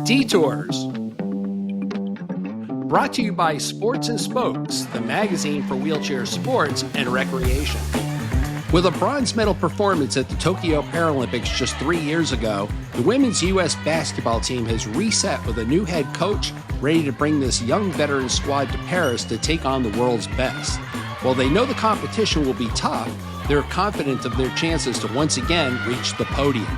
Detours. Brought to you by Sports and Spokes, the magazine for wheelchair sports and recreation. With a bronze medal performance at the Tokyo Paralympics just 3 years ago, the women's U.S. basketball team has reset with a new head coach ready to bring this young veteran squad to Paris to take on the world's best. While they know the competition will be tough, they're confident of their chances to once again reach the podium.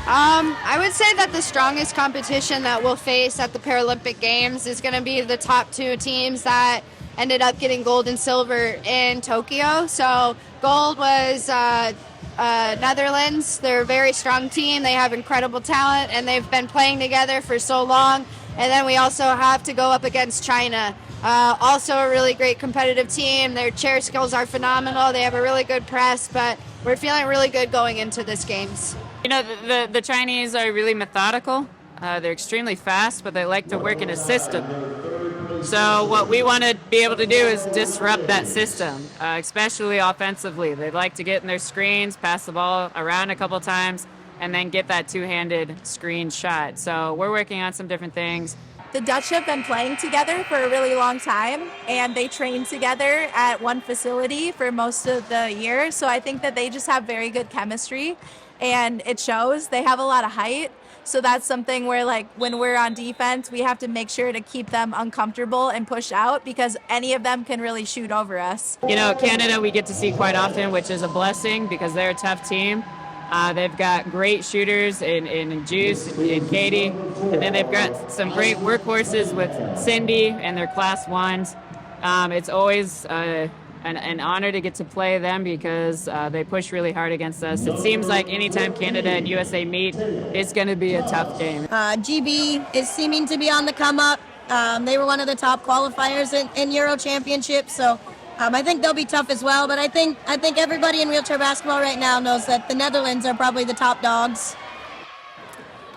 I would say that the strongest competition that we'll face at the Paralympic Games is going to be the top two teams that ended up getting gold and silver in Tokyo. So gold was Netherlands. They're a very strong team. They have incredible talent, and they've been playing together for so long. And then we also have to go up against China. Also a really great competitive team. Their chair skills are phenomenal. They have a really good press, but we're feeling really good going into this games. You know, the Chinese are really methodical. They're extremely fast, but they like to work in a system. So what we want to be able to do is disrupt that system, especially offensively. They like to get in their screens, pass the ball around a couple times, and then get that two-handed screen shot. So we're working on some different things. The Dutch have been playing together for a really long time, and they train together at one facility for most of the year. So I think that they just have very good chemistry, and it shows. They have a lot of height. So that's something where, like, when we're on defense, we have to make sure to keep them uncomfortable and push out because any of them can really shoot over us. You know, Canada we get to see quite often, which is a blessing because they're a tough team. They've got great shooters in Juice and Katie, and then they've got some great workhorses with Cindy and their Class 1s. It's always an honor to get to play them because they push really hard against us. It seems like anytime Canada and USA meet, it's going to be a tough game. GB is seeming to be on the come up. They were one of the top qualifiers in Euro Championships, so I think they'll be tough as well. But I think everybody in wheelchair basketball right now knows that the Netherlands are probably the top dogs.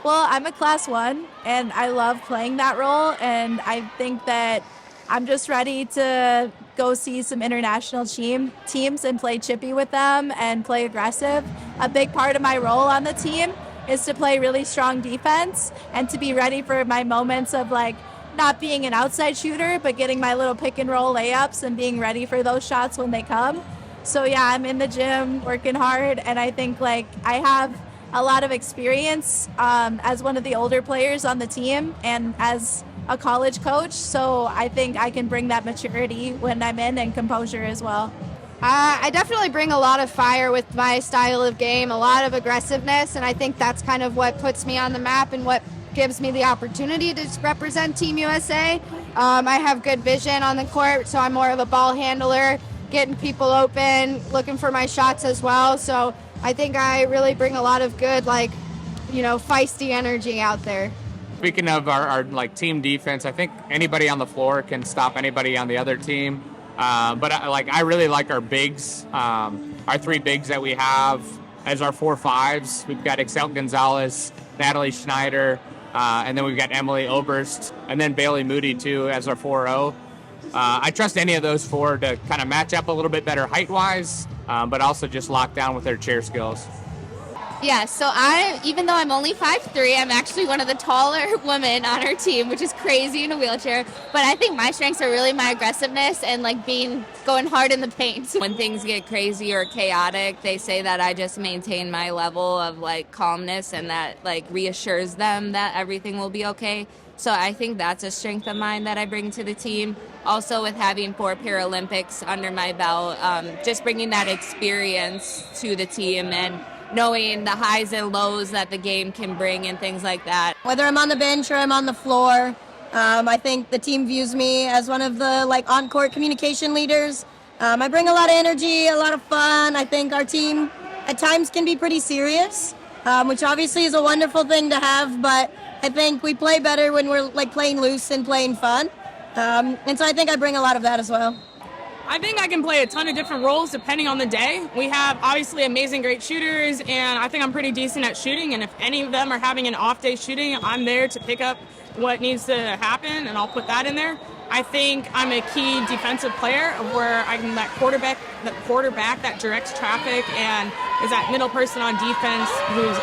Well, I'm a Class 1, and I love playing that role, and I think that I'm just ready to go see some international teams and play chippy with them and play aggressive. A big part of my role on the team is to play really strong defense and to be ready for my moments of, like, not being an outside shooter, but getting my little pick and roll layups and being ready for those shots when they come. So yeah, I'm in the gym working hard, and I think, like, I have a lot of experience as one of the older players on the team and as a college coach, so I think I can bring that maturity when I'm in and composure as well. I definitely bring a lot of fire with my style of game, a lot of aggressiveness, and I think that's kind of what puts me on the map and what gives me the opportunity to represent Team USA. I have good vision on the court, so I'm more of a ball handler, getting people open, looking for my shots as well. So I think I really bring a lot of good, like, you know, feisty energy out there. Speaking of our team defense, I think anybody on the floor can stop anybody on the other team. But I really like our bigs, our three bigs that we have as our 4-5s. We've got Excel Gonzalez, Natalie Schneider, and then we've got Emily Oberst, and then Bailey Moody too as our 4-0. I trust any of those four to kind of match up a little bit better height-wise, but also just lock down with their chair skills. Yeah, so even though I'm only 5'3", I'm actually one of the taller women on our team, which is crazy in a wheelchair. But I think my strengths are really my aggressiveness and, like, going hard in the paint. When things get crazy or chaotic, they say that I just maintain my level of, like, calmness, and that, like, reassures them that everything will be okay. So I think that's a strength of mine that I bring to the team. Also, with having 4 Paralympics under my belt, just bringing that experience to the team and knowing the highs and lows that the game can bring and things like that. Whether I'm on the bench or I'm on the floor, I think the team views me as one of the, like, on-court communication leaders. I bring a lot of energy, a lot of fun. I think our team at times can be pretty serious, which obviously is a wonderful thing to have, but I think we play better when we're, like, playing loose and playing fun. And so I think I bring a lot of that as well. I think I can play a ton of different roles depending on the day. We have obviously amazing great shooters, and I think I'm pretty decent at shooting, and if any of them are having an off day shooting, I'm there to pick up what needs to happen, and I'll put that in there. I think I'm a key defensive player where I'm that quarterback that directs traffic and is that middle person on defense who's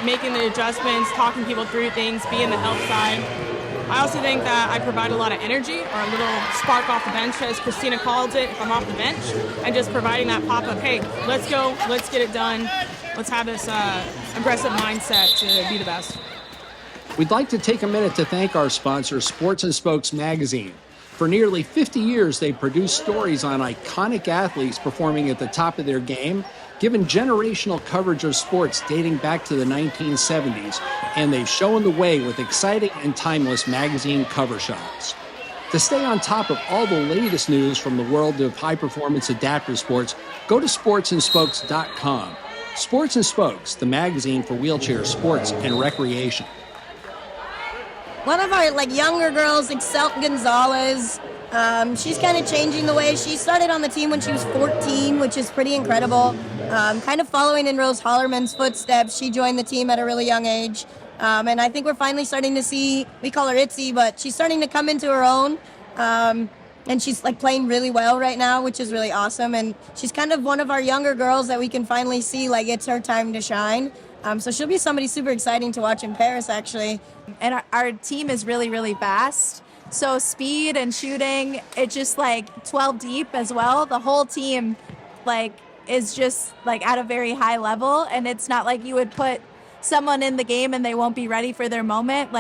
making the adjustments, talking people through things, being the help side. I also think that I provide a lot of energy, or a little spark off the bench, as Christina calls it, if I'm off the bench, and just providing that pop of, hey, let's go, let's get it done, let's have this aggressive mindset to be the best. We'd like to take a minute to thank our sponsor, Sports and Spokes magazine. For nearly 50 years, they've produced stories on iconic athletes performing at the top of their game, given generational coverage of sports dating back to the 1970s, and they've shown the way with exciting and timeless magazine cover shots. To stay on top of all the latest news from the world of high-performance adaptive sports, go to sportsandspokes.com. Sports and Spokes, the magazine for wheelchair sports and recreation. One of our younger girls, Excel Gonzalez, she's kind of changing the way. She started on the team when she was 14, which is pretty incredible. Kind of following in Rose Hollerman's footsteps, she joined the team at a really young age. And I think we're finally starting to see, we call her Itzy, but she's starting to come into her own. And she's playing really well right now, which is really awesome. And she's kind of one of our younger girls that we can finally see it's her time to shine. So she'll be somebody super exciting to watch in Paris, actually. And our team is really, really fast. So speed and shooting, it's just 12 deep as well. The whole team is just at a very high level, and it's not like you would put someone in the game and they won't be ready for their moment.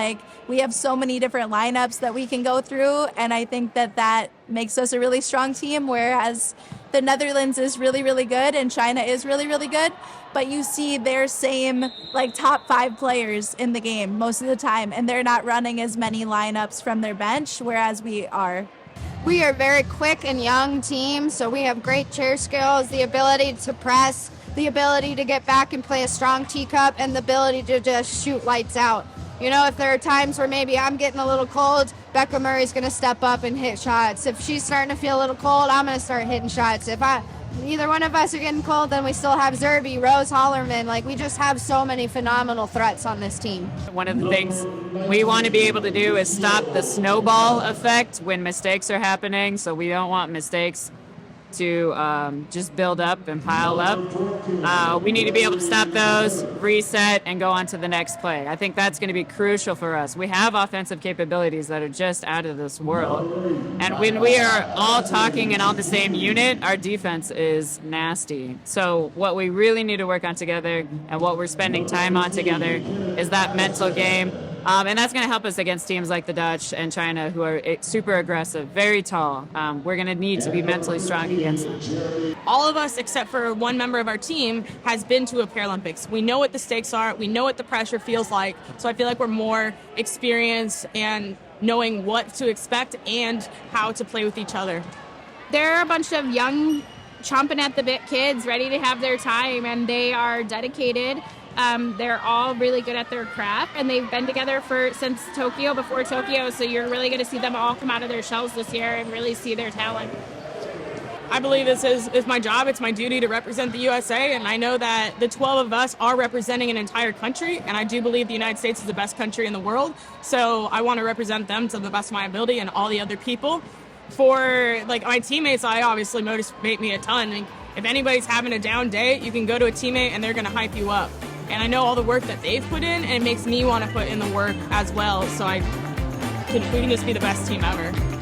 We have so many different lineups that we can go through, and I think that makes us a really strong team, whereas the Netherlands is really, really good and China is really, really good, but you see their same top 5 players in the game most of the time, and they're not running as many lineups from their bench, whereas we are. We are a very quick and young team, so we have great chair skills, the ability to press, the ability to get back and play a strong teacup, and the ability to just shoot lights out. If there are times where maybe I'm getting a little cold, Becca Murray's going to step up and hit shots. If she's starting to feel a little cold, I'm going to start hitting shots. If either one of us are getting cold, then we still have Zurby, Rose Hollerman. We just have so many phenomenal threats on this team. One of the things we want to be able to do is stop the snowball effect when mistakes are happening. So we don't want mistakes to just build up and pile up. We need to be able to stop those, reset, and go on to the next play. I think that's going to be crucial for us. We have offensive capabilities that are just out of this world. And when we are all talking and on the same unit, our defense is nasty. So what we really need to work on together, and what we're spending time on together, is that mental game. And that's going to help us against teams like the Dutch and China, who are super aggressive, very tall. We're going to need to be mentally strong against them. All of us, except for one member of our team, has been to a Paralympics. We know what the stakes are. We know what the pressure feels like. So I feel like we're more experienced and knowing what to expect and how to play with each other. There are a bunch of young, chomping at the bit kids ready to have their time, and they are dedicated. They're all really good at their craft, and they've been together since Tokyo, before Tokyo, so you're really going to see them all come out of their shells this year and really see their talent. I believe this is my job. It's my duty to represent the USA, and I know that the 12 of us are representing an entire country, and I do believe the United States is the best country in the world, so I want to represent them to the best of my ability and all the other people. For my teammates, I obviously motivate me a ton. If anybody's having a down day, you can go to a teammate and they're going to hype you up. And I know all the work that they've put in, and it makes me want to put in the work as well, so we can just be the best team ever.